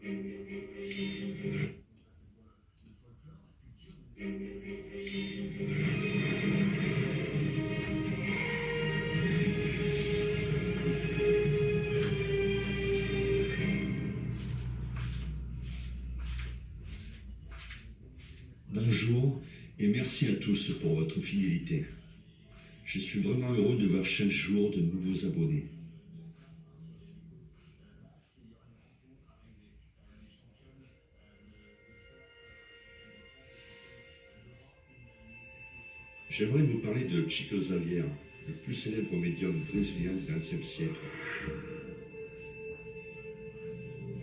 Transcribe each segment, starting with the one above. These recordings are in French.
Bonjour et merci à tous pour votre fidélité. Je suis vraiment heureux de voir chaque jour de nouveaux abonnés. J'aimerais vous parler de Chico Xavier, le plus célèbre médium brésilien du XXe siècle.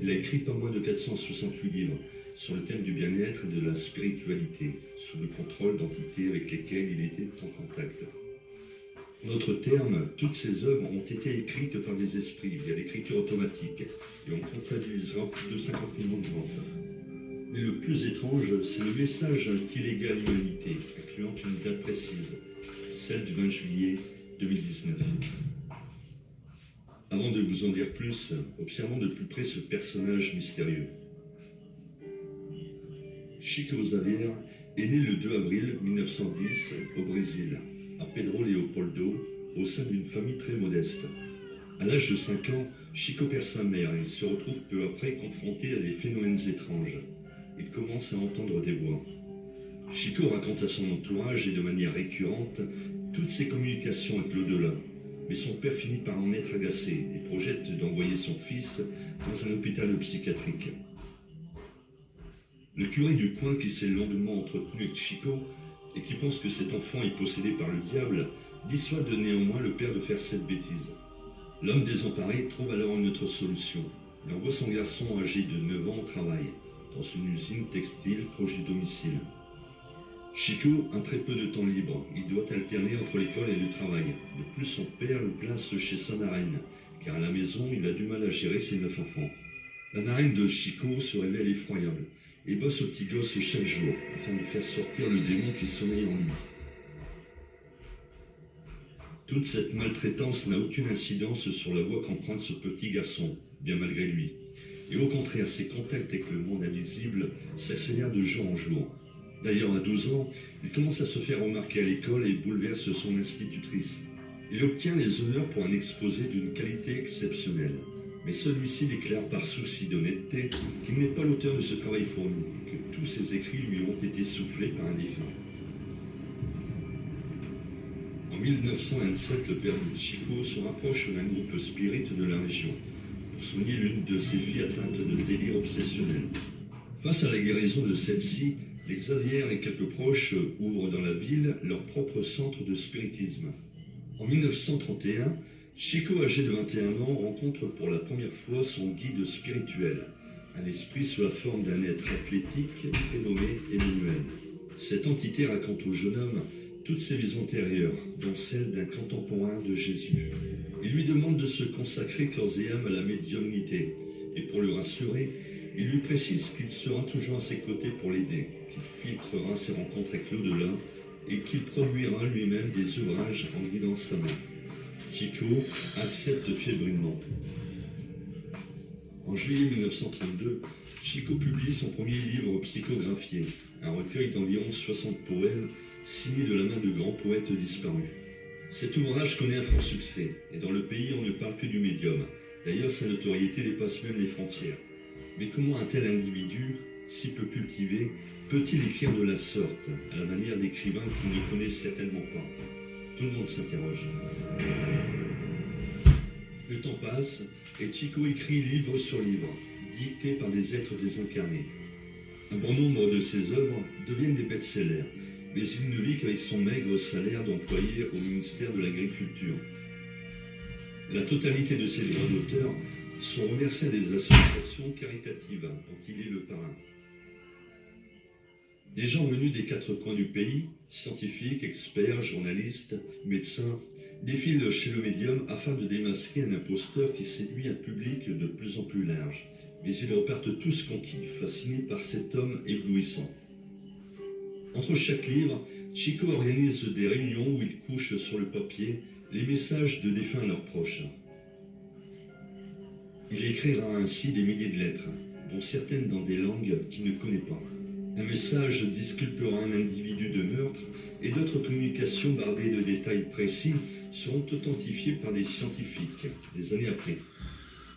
Il a écrit pas moins de 468 livres sur le thème du bien-être et de la spiritualité, sous le contrôle d'entités avec lesquelles il était en contact. En d'autres termes, toutes ces œuvres ont été écrites par des esprits via l'écriture automatique et on comptabilisera plus de 50 millions de ventes. Mais le plus étrange, c'est le message qu'il légua à l'humanité, incluant une date précise, celle du 20 juillet 2019. Avant de vous en dire plus, observons de plus près ce personnage mystérieux. Chico Xavier est né le 2 avril 1910 au Brésil, à Pedro Leopoldo, au sein d'une famille très modeste. À l'âge de 5 ans, Chico perd sa mère et se retrouve peu après confronté à des phénomènes étranges. Il commence à entendre des voix. Chico raconte à son entourage et de manière récurrente toutes ses communications avec l'au-delà. Mais son père finit par en être agacé et projette d'envoyer son fils dans un hôpital psychiatrique. Le curé du coin, qui s'est longuement entretenu avec Chico et qui pense que cet enfant est possédé par le diable, dissuade néanmoins le père de faire cette bêtise. L'homme désemparé trouve alors une autre solution. Il envoie son garçon âgé de 9 ans au travail, dans une usine textile proche du domicile. Chico a très peu de temps libre. Il doit alterner entre l'école et le travail. De plus, son père le place chez sa marraine, car à la maison, il a du mal à gérer ses 9 enfants. La marraine de Chico se révèle effroyable et bosse au petit gosse chaque jour, afin de faire sortir le démon qui sommeille en lui. Toute cette maltraitance n'a aucune incidence sur la voie qu'emprunte ce petit garçon, bien malgré lui. Et au contraire, ses contacts avec le monde invisible s'accélèrent de jour en jour. D'ailleurs, à 12 ans, il commence à se faire remarquer à l'école et bouleverse son institutrice. Il obtient les honneurs pour un exposé d'une qualité exceptionnelle. Mais celui-ci déclare par souci d'honnêteté qu'il n'est pas l'auteur de ce travail fourni, que tous ses écrits lui ont été soufflés par un défunt. En 1927, le père de Chico se rapproche d'un groupe spirit de la région pour soigner l'une de ses filles atteinte de délire obsessionnel. Face à la guérison de celle-ci, les Xavier et quelques proches ouvrent dans la ville leur propre centre de spiritisme. En 1931, Chico, âgé de 21 ans, rencontre pour la première fois son guide spirituel, un esprit sous la forme d'un être athlétique prénommé Emmanuel. Cette entité raconte au jeune homme toutes ses vies antérieures, dont celle d'un contemporain de Jésus. Il lui demande de se consacrer corps et âme à la médiumnité, et pour le rassurer, il lui précise qu'il sera toujours à ses côtés pour l'aider, qu'il filtrera ses rencontres avec l'au-delà, et qu'il produira lui-même des ouvrages en guidant sa main. Chico accepte fébrilement. En juillet 1932, Chico publie son premier livre psychographié, un recueil d'environ 60 poèmes signés de la main de grands poètes disparus. Cet ouvrage connaît un franc succès, et dans le pays on ne parle que du médium. D'ailleurs, sa notoriété dépasse même les frontières. Mais comment un tel individu, si peu cultivé, peut-il écrire de la sorte, à la manière d'écrivains qu'il ne connaît certainement pas? Tout le monde s'interroge. Le temps passe et Chico écrit livre sur livre, dicté par des êtres désincarnés. Un bon nombre de ses œuvres deviennent des best-sellers, mais il ne vit qu'avec son maigre salaire d'employé au ministère de l'Agriculture. La totalité de ses droits d'auteur sont reversés à des associations caritatives dont il est le parrain. Des gens venus des 4 coins du pays, scientifiques, experts, journalistes, médecins, défilent chez le médium afin de démasquer un imposteur qui séduit un public de plus en plus large. Mais ils repartent tous conquis, fascinés par cet homme éblouissant. Entre chaque livre, Chico organise des réunions où il couche sur le papier les messages de défunts à leurs proches. Il écrira ainsi des milliers de lettres, dont certaines dans des langues qu'il ne connaît pas. Un message disculpera un individu de meurtre et d'autres communications bardées de détails précis seront authentifiées par des scientifiques des années après.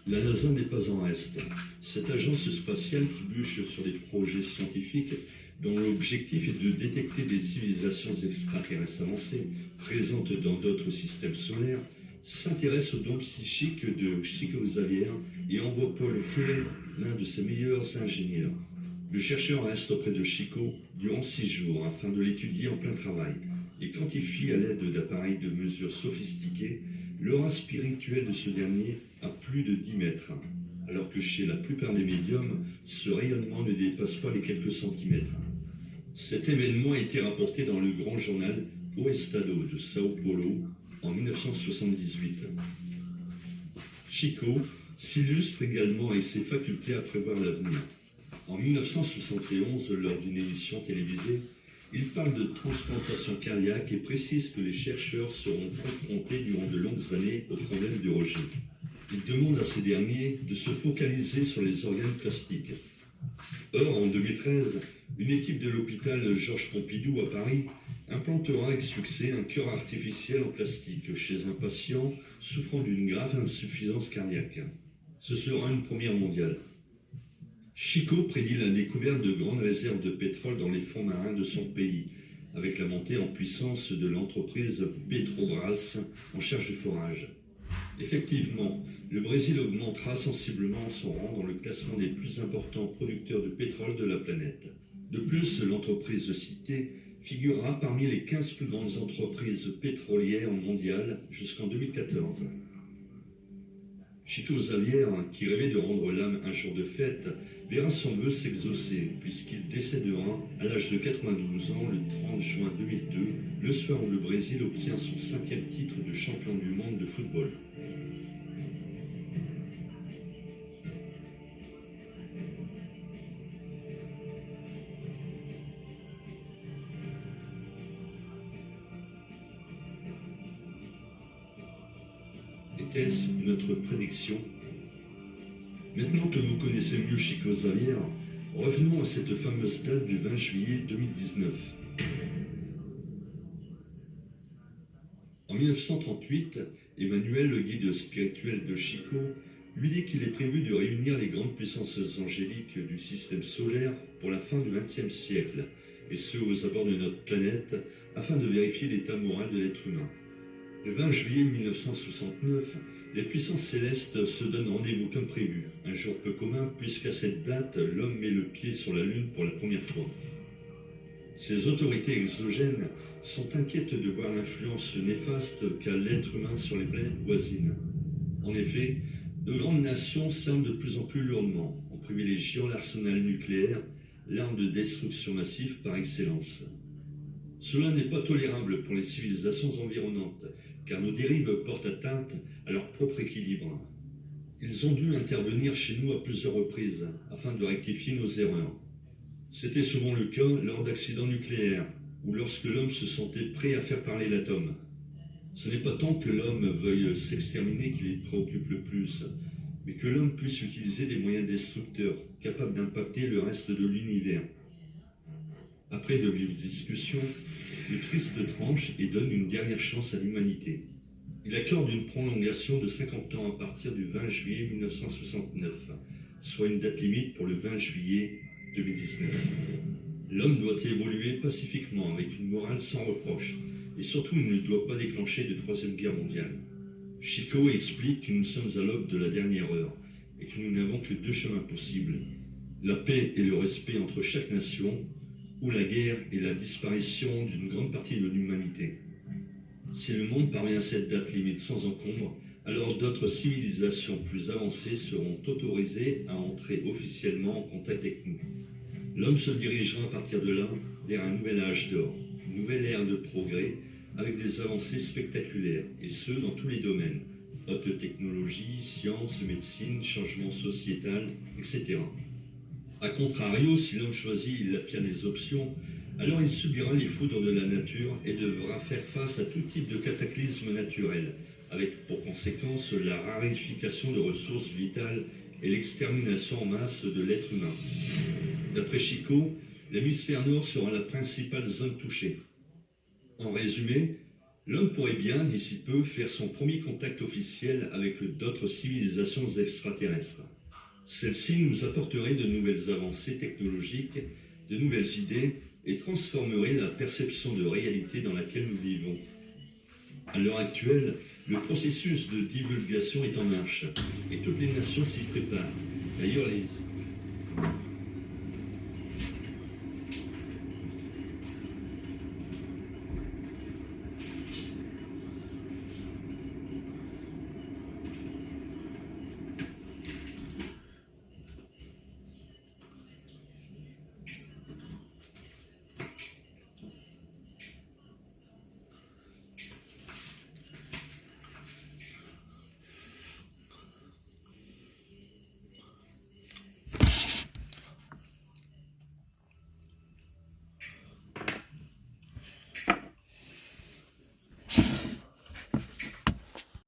La NASA n'est pas en reste. Cette agence spatiale qui bûche sur des projets scientifiques dont l'objectif est de détecter des civilisations extraterrestres avancées présentes dans d'autres systèmes solaires s'intéresse aux dons psychiques de Chico Xavier et envoie Paul Kehl, l'un de ses meilleurs ingénieurs. Le chercheur reste auprès de Chico durant 6 jours afin de l'étudier en plein travail et quantifie à l'aide d'appareils de mesure sophistiqués l'aura spirituelle de ce dernier à plus de 10 mètres, alors que chez la plupart des médiums, ce rayonnement ne dépasse pas les quelques centimètres. Cet événement a été rapporté dans le grand journal O Estado de Sao Paulo en 1978. Chico s'illustre également avec ses facultés à prévoir l'avenir. En 1971, lors d'une émission télévisée, il parle de transplantation cardiaque et précise que les chercheurs seront confrontés durant de longues années au problème du rejet. Il demande à ces derniers de se focaliser sur les organes plastiques. Or, en 2013, une équipe de l'hôpital Georges Pompidou à Paris implantera avec succès un cœur artificiel en plastique chez un patient souffrant d'une grave insuffisance cardiaque. Ce sera une première mondiale. Chico prédit la découverte de grandes réserves de pétrole dans les fonds marins de son pays, avec la montée en puissance de l'entreprise Petrobras en charge du forage. Effectivement, le Brésil augmentera sensiblement son rang dans le classement des plus importants producteurs de pétrole de la planète. De plus, l'entreprise citée figurera parmi les 15 plus grandes entreprises pétrolières mondiales jusqu'en 2014. Chico Xavier, qui rêvait de rendre l'âme un jour de fête, verra son vœu s'exaucer, puisqu'il décédera à l'âge de 92 ans le 30 juin 2002, le soir où le Brésil obtient son 5e titre de champion du monde de football. Était-ce notre prédiction? Maintenant que vous connaissez mieux Chico Xavier, revenons à cette fameuse date du 20 juillet 2019. En 1938, Emmanuel, le guide spirituel de Chico, lui dit qu'il est prévu de réunir les grandes puissances angéliques du système solaire pour la fin du XXe siècle, et ce aux abords de notre planète, afin de vérifier l'état moral de l'être humain. Le 20 juillet 1969, les puissances célestes se donnent rendez-vous comme prévu, un jour peu commun puisqu'à cette date, l'homme met le pied sur la Lune pour la première fois. Ces autorités exogènes sont inquiètes de voir l'influence néfaste qu'a l'être humain sur les planètes voisines. En effet, de grandes nations s'arment de plus en plus lourdement, en privilégiant l'arsenal nucléaire, l'arme de destruction massive par excellence. Cela n'est pas tolérable pour les civilisations environnantes, car nos dérives portent atteinte à leur propre équilibre. Ils ont dû intervenir chez nous à plusieurs reprises, afin de rectifier nos erreurs. C'était souvent le cas lors d'accidents nucléaires, ou lorsque l'homme se sentait prêt à faire parler l'atome. Ce n'est pas tant que l'homme veuille s'exterminer qui les préoccupe le plus, mais que l'homme puisse utiliser des moyens destructeurs, capables d'impacter le reste de l'univers. Après de vives discussions, le Christ tranche et donne une dernière chance à l'humanité. Il accorde une prolongation de 50 ans à partir du 20 juillet 1969, soit une date limite pour le 20 juillet 2019. L'homme doit évoluer pacifiquement avec une morale sans reproche, et surtout il ne doit pas déclencher de troisième guerre mondiale. Chico explique que nous sommes à l'aube de la dernière heure, et que nous n'avons que 2 chemins possibles, la paix et le respect entre chaque nation, ou la guerre et la disparition d'une grande partie de l'humanité. Si le monde parvient à cette date limite sans encombre, alors d'autres civilisations plus avancées seront autorisées à entrer officiellement en contact avec nous. L'homme se dirigera à partir de là vers un nouvel âge d'or, une nouvelle ère de progrès avec des avancées spectaculaires, et ce dans tous les domaines, haute technologie, sciences, médecine, changement sociétal, etc. A contrario, si l'homme choisit la pire des options, alors il subira les foudres de la nature et devra faire face à tout type de cataclysme naturel, avec pour conséquence la raréfaction de ressources vitales et l'extermination en masse de l'être humain. D'après Chico, l'hémisphère nord sera la principale zone touchée. En résumé, l'homme pourrait bien, d'ici peu, faire son premier contact officiel avec d'autres civilisations extraterrestres. Celles-ci nous apporteraient de nouvelles avancées technologiques, de nouvelles idées et transformeraient la perception de réalité dans laquelle nous vivons. À l'heure actuelle, le processus de divulgation est en marche et toutes les nations s'y préparent. D'ailleurs, les